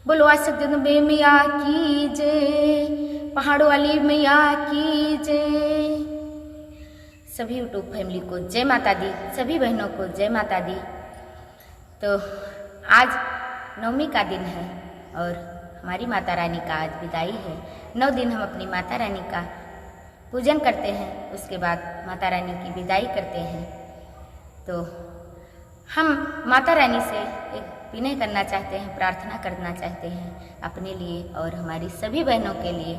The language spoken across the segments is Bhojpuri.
बोलो जगदम्बे मैया की जय, पहाड़ों वाली मैया की जय। सभी यूट्यूब फैमिली को जय माता दी, सभी बहनों को जय माता दी। तो आज नवमी का दिन है और हमारी माता रानी का आज विदाई है। 9 दिन हम अपनी माता रानी का पूजन करते हैं, उसके बाद माता रानी की विदाई करते हैं। तो हम माता रानी से एक विनय करना चाहते हैं, प्रार्थना करना चाहते हैं अपने लिए और हमारी सभी बहनों के लिए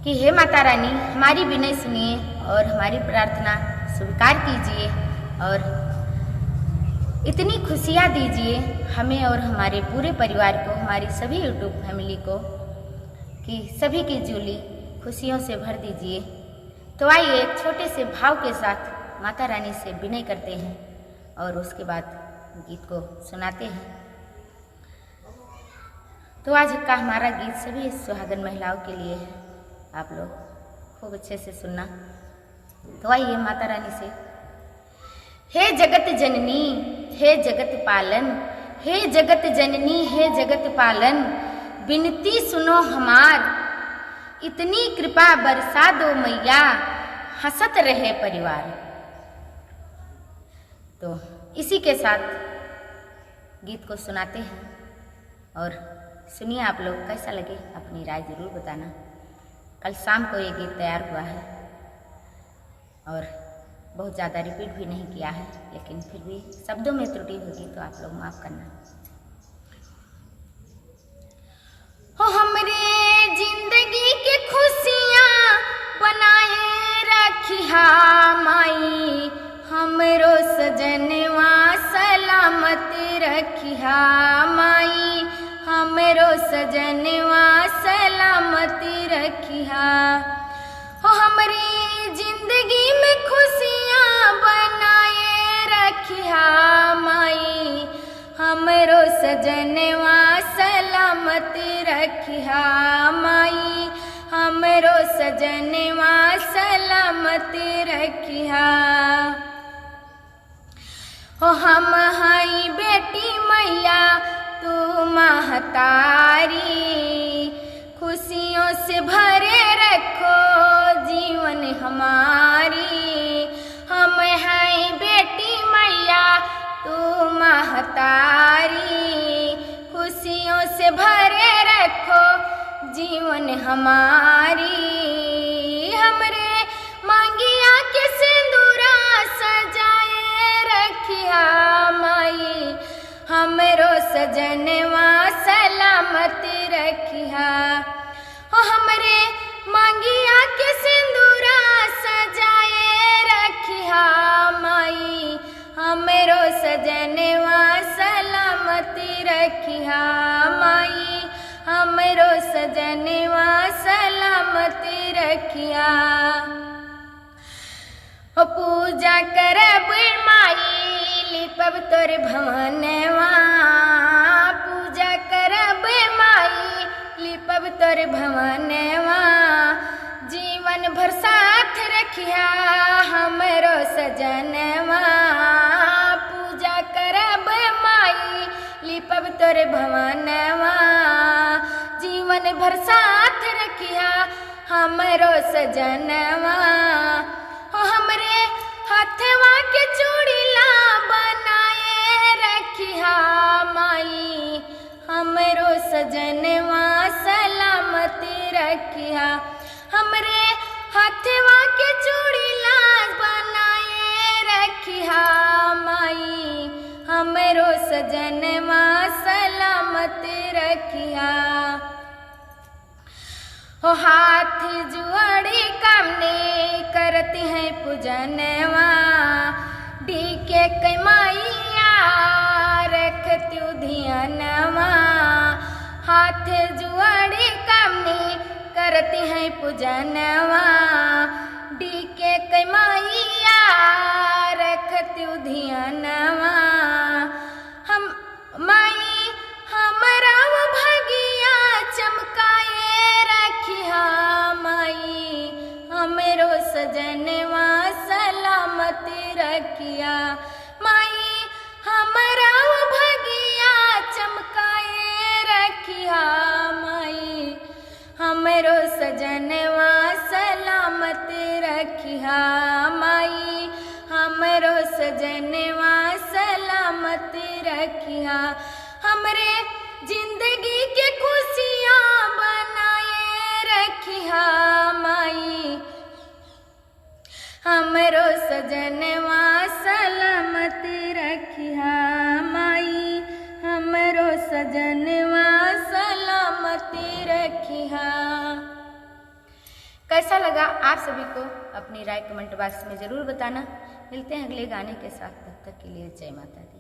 कि हे माता रानी, हमारी विनय सुनिए और हमारी प्रार्थना स्वीकार कीजिए और इतनी खुशियाँ दीजिए हमें और हमारे पूरे परिवार को, हमारी सभी यूट्यूब फैमिली को, कि सभी की झोली खुशियों से भर दीजिए। तो आइए एक छोटे से भाव के साथ माता रानी से विनय करते हैं और उसके बाद गीत को सुनाते हैं। तो आज का हमारा गीत सभी सुहागन महिलाओं के लिए है, आप लोग खूब अच्छे से सुनना। तो आइए माता रानी से। हे जगत जननी, हे जगत पालन, हे जगत जननी, हे जगत पालन, विनती सुनो हमार, इतनी कृपा बरसा दो मैया, हंसत रहे परिवार। तो इसी के साथ गीत को सुनाते हैं और सुनिए आप लोग, कैसा लगे अपनी राय जरूर बताना। कल शाम को ये गीत तैयार हुआ है और बहुत ज़्यादा रिपीट भी नहीं किया है, लेकिन फिर भी शब्दों में त्रुटि होगी तो आप लोग माफ़ करना। हो हमरे जिंदगी के खुशियाँ बनाए रखिया माई, हमरो सजनवा सलामत रखिया माई, हमरो सजनवा सलामत रखिया। हो हमरी जिंदगी में खुशियाँ बनाए रखिया माई, हमरो सजनवा सलामत रखिया माई, हमरो सजनवा सलामत रखिया। हो हम हई बेटी मैया तू महतारी, खुशियों से भरे रखो जीवन हमारी। हम हई बेटी मैया तू महतारी, खुशियों से भरे रखो जीवन हमारी। हमरे मांगिया के सिंदूरा सजाए रखिया माई, हमरो सजनवा सलामत रखिया। हो हमरे मांगिया के सिंदूरा सजाए रखिया माई, हमरो सजनवा सलामत रखिया माई, हमरो सजनवा सलामत रखिया। हो पूजा करब माई लिपब तोर भवनवा, पूजा करब माई लिपब तोर भवनवा, जीवन भर साथ रखिया हमरो सजनवा। पूजा करब माई लिपब तोर भवनवा, जीवन भर साथ रखिया हमरो सजनवा। हो हमरे हथवा के चूड़ीला बनाए रखिया माई, हमरो सजनवा सलामत रखिया। हमरे हथवा के चूड़ीला बनाए रखिया माई, हमरो सजनवा सलामत रखिया। हो हाथ जुआड़ी कामने करती हैं पूजनवा, डीके कैमाइया रखती ध्यानवा। हाथ जुआड़ी कामने करती हैं पूजनवा, डीके कैमाइया रखती ध्यानवा। हम माई हमरा वो भगिया चमकाए रखिया माई, हमरो सजनवा सलामत रखिया माई, हमरा वो भगिया चमकाए सजनवा सलामत रखिया, हमरे जिंदगी के खुशियाँ बनाए रखिया माई, हमरो सजनवा सलामत रखिया माई, हमरो सजनवा सलामत रखिया। कैसा लगा आप सभी को अपनी राय कमेंट बॉक्स में ज़रूर बताना। मिलते हैं अगले गाने के साथ, तब तक के लिए जय माता दी।